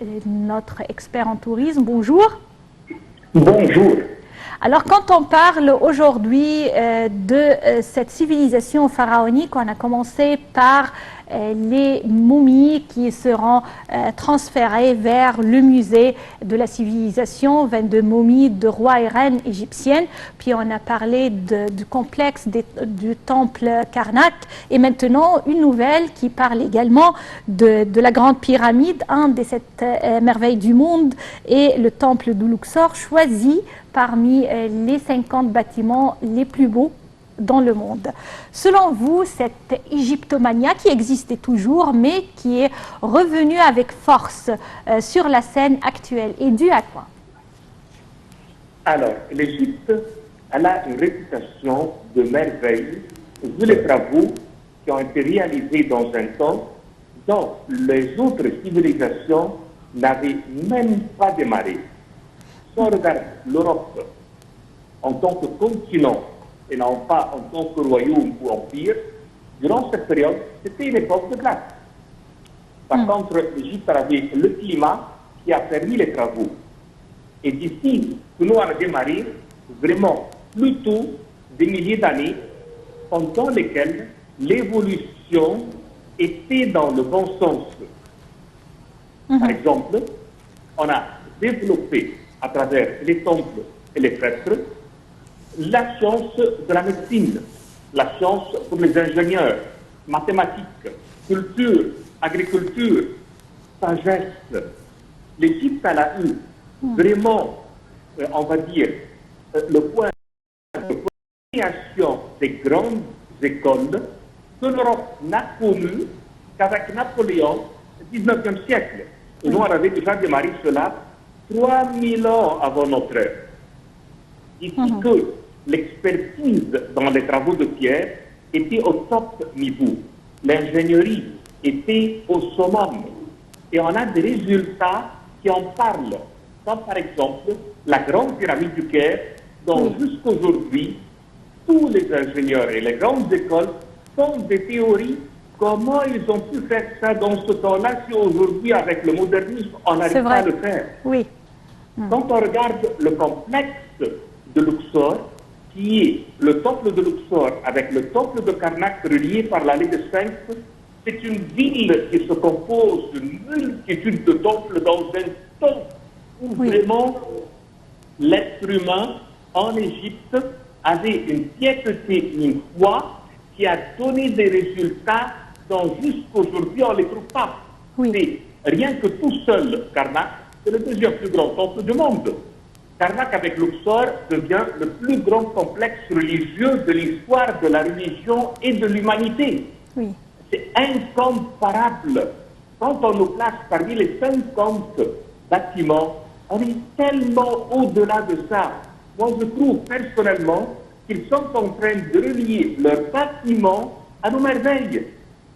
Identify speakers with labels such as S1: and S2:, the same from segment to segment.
S1: notre expert en tourisme. Bonjour.
S2: Bonjour.
S1: Alors, quand on parle aujourd'hui de cette civilisation pharaonique, on a commencé par les momies qui seront transférées vers le musée de la civilisation, 22 momies de rois et reines égyptiennes. Puis on a parlé du complexe du temple Karnak. Et maintenant, une nouvelle qui parle également de la grande pyramide, un des 7 merveilles du monde, et le temple de Luxor, choisi parmi les 50 bâtiments les plus beaux dans le monde. Selon vous, cette égyptomania qui existait toujours, mais qui est revenue avec force sur la scène actuelle, est due à quoi?
S2: Alors, l'Égypte, elle a une réputation de merveille, vu les travaux qui ont été réalisés dans un temps dont les autres civilisations n'avaient même pas démarré. Si on regarde l'Europe en tant que continent et non pas en tant que royaume ou empire, durant cette période, c'était une époque de glace. Par contre, l'Égypte avait le climat qui a permis les travaux. Et d'ici que nous avons démarré, vraiment plutôt des milliers d'années pendant lesquelles l'évolution était dans le bon sens. Par exemple, on a développé à travers les temples et les prêtres la science de la médecine, la science pour les ingénieurs, mathématiques, culture, agriculture, sagesse. L'Égypte, elle a eu vraiment, on va dire, le point de création des grandes écoles que l'Europe n'a connu qu'avec Napoléon au XIXe siècle. Et nous, on avait déjà démarré cela 3000 ans avant notre ère. Ici que l'expertise dans les travaux de pierre était au top niveau. L'ingénierie était au summum. Et on a des résultats qui en parlent. Comme par exemple la grande pyramide du Caire, dont jusqu'aujourd'hui, tous les ingénieurs et les grandes écoles font des théories. Comment ils ont pu faire ça dans ce temps-là si aujourd'hui, avec le modernisme, on n'arrive pas à le faire?
S1: Oui.
S2: Quand on regarde le complexe de Luxor, qui est le temple de Luxor avec le temple de Karnak relié par l'allée des Sphinx, c'est une ville qui se compose d'une multitude de temples dans un temps où vraiment l'être humain en Égypte avait une piété, une foi qui a donné des résultats dont jusqu'aujourd'hui on ne les trouve pas. C'est rien que tout seul, Karnak, c'est le deuxième plus grand temple du monde. Karnak avec Luxor devient le plus grand complexe religieux de l'histoire de la religion et de l'humanité. C'est incomparable. Quand on nous place parmi les 50 bâtiments, on est tellement au-delà de ça. Moi, je trouve personnellement qu'ils sont en train de relier leurs bâtiments à nos merveilles.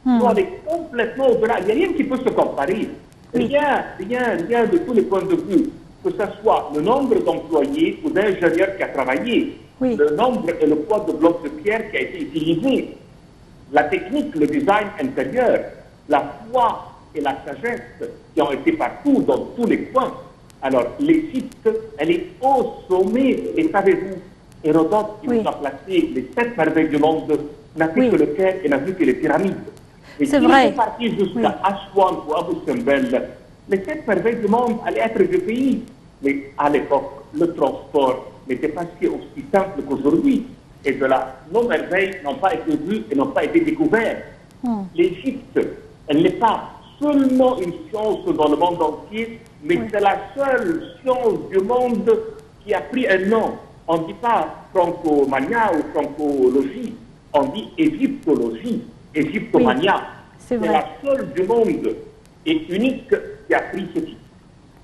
S2: On est complètement au-delà. Il n'y a rien qui peut se comparer. Rien de tous les points de vue. Que ce soit le nombre d'employés ou d'ingénieurs qui a travaillé, le nombre et le poids de blocs de pierre qui a été utilisé, la technique, le design intérieur, la foi et la sagesse qui ont été partout, dans tous les coins. Alors, l'Égypte, elle est au sommet. Et savez-vous, Hérodote, qui nous a placé les 7 merveilles du monde, n'a fait que le Caire et n'a vu que les pyramides. Et si on est parti jusqu'à Aswan ou Abu Simbel, les 7 merveilles du monde allaient être des pays. Mais à l'époque, le transport n'était pas aussi simple qu'aujourd'hui. Et de là, nos merveilles n'ont pas été vues et n'ont pas été découvertes. L'Égypte, elle n'est pas seulement une science dans le monde entier, mais c'est la seule science du monde qui a pris un nom. On ne dit pas francomania ou francologie, on dit égyptologie, égyptomania. C'est la seule du monde et unique qui a pris ce titre.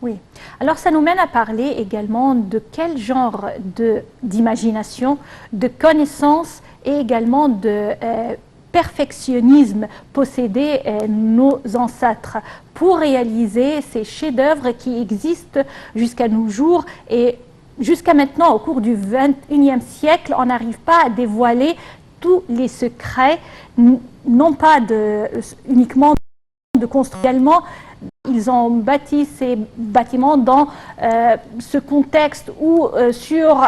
S1: Oui. Alors, ça nous mène à parler également de quel genre d'imagination, de connaissance et également de perfectionnisme possédaient nos ancêtres pour réaliser ces chefs-d'œuvre qui existent jusqu'à nos jours. Et jusqu'à maintenant, au cours du XXIe siècle, on n'arrive pas à dévoiler tous les secrets, non pas uniquement de construire, également ils ont bâti ces bâtiments dans ce contexte ou sur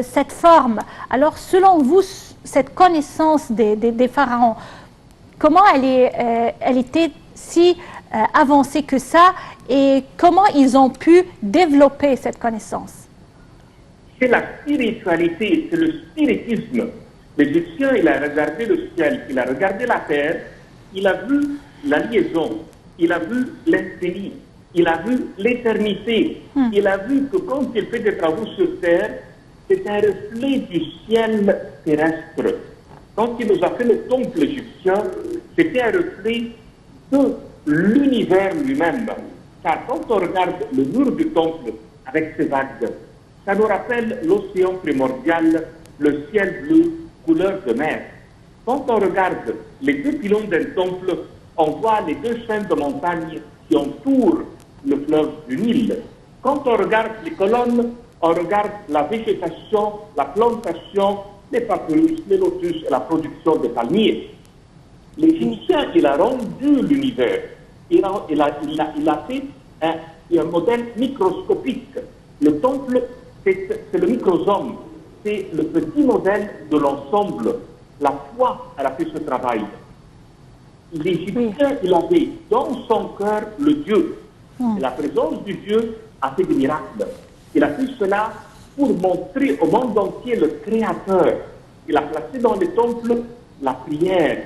S1: cette forme. Alors, selon vous, cette connaissance des pharaons, comment elle était si avancée que ça et comment ils ont pu développer cette connaissance?
S2: C'est la spiritualité, c'est le spiritisme. L'Égyptien, il a regardé le ciel, il a regardé la terre, il a vu la liaison, il a vu l'infini, il a vu l'éternité. Il a vu que quand il fait des travaux sur terre, c'est un reflet du ciel terrestre. Quand il nous a fait le temple égyptien, c'était un reflet de l'univers lui-même. Car quand on regarde le mur du temple avec ses vagues, ça nous rappelle l'océan primordial, le ciel bleu, couleur de mer. Quand on regarde les deux pylônes d'un temple, on voit les deux chaînes de montagnes qui entourent le fleuve du Nil. Quand on regarde les colonnes, on regarde la végétation, la plantation, les papyrus, les lotus et la production des palmiers. L'Égyptien, il a rendu l'univers. Il a fait un modèle microscopique. Le temple, c'est le microsome. C'est le petit modèle de l'ensemble. La foi, elle a fait ce travail. L'Égyptien, il avait dans son cœur le Dieu. Et la présence du Dieu a fait des miracles. Il a fait cela pour montrer au monde entier le Créateur. Il a placé dans les temples la prière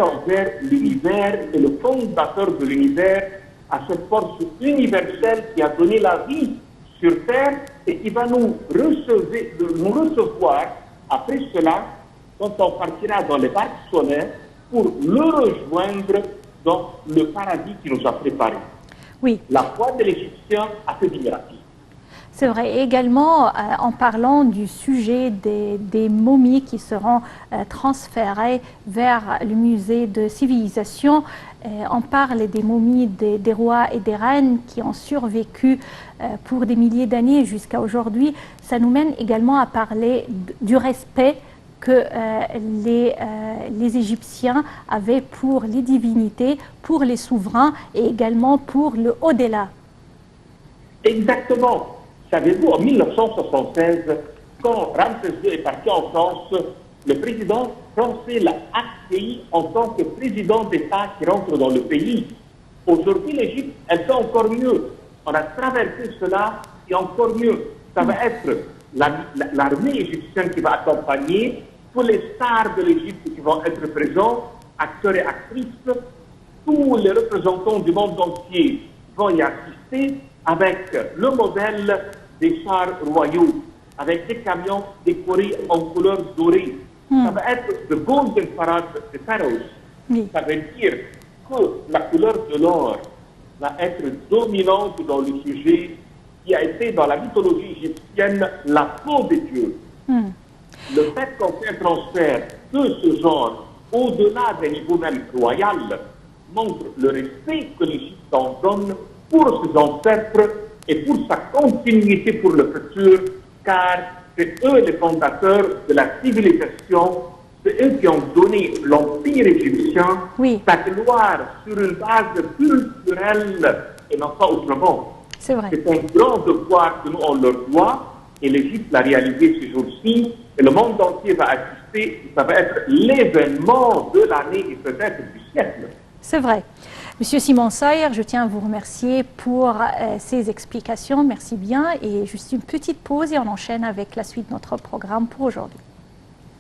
S2: envers l'univers et le fondateur de l'univers, à cette force universelle qui a donné la vie sur terre et qui va nous recevoir après cela quand on partira dans les barques solaires pour le rejoindre dans le paradis qui nous a préparé.
S1: Oui.
S2: La foi de l'Égyptien a fait des miracles.
S1: C'est vrai. Et également, en parlant du sujet des momies qui seront transférées vers le musée de civilisation, on parle des momies des rois et des reines qui ont survécu pour des milliers d'années jusqu'à aujourd'hui. Ça nous mène également à parler du respect que les Égyptiens avaient pour les divinités, pour les souverains et également pour le au-delà.
S2: Exactement. Savez-vous, en 1976, quand Ramsès II est parti en France, le président français l'a accueilli en tant que président d'État qui rentre dans le pays. Aujourd'hui, l'Égypte, elle fait encore mieux. On a traversé cela et encore mieux. Ça va être l'armée égyptienne qui va accompagner, tous les stars de l'Égypte qui vont être présents, acteurs et actrices, tous les représentants du monde entier vont y assister avec le modèle des chars royaux, avec des camions décorés en couleur dorée. Ça va être le Golden Parade de Pharaoh. Ça veut dire que la couleur de l'or va être dominante dans le sujet qui a été dans la mythologie égyptienne la peau des dieux. Le fait qu'on fait un transfert de ce genre au-delà des niveaux même royal montre le respect que l'Égypte en donne pour ses ancêtres et pour sa continuité pour le futur, car c'est eux les fondateurs de la civilisation, c'est eux qui ont donné l'Empire égyptien sa gloire sur une base culturelle et non pas autrement.
S1: C'est vrai.
S2: C'est un grand devoir que nous on leur doit et l'Égypte l'a réalisé ces jours-ci et le monde entier va assister, ça va être l'événement de l'année et peut-être du siècle.
S1: C'est vrai. Monsieur Simon Sayer, je tiens à vous remercier pour ces explications. Merci bien. Et juste une petite pause et on enchaîne avec la suite de notre programme pour aujourd'hui.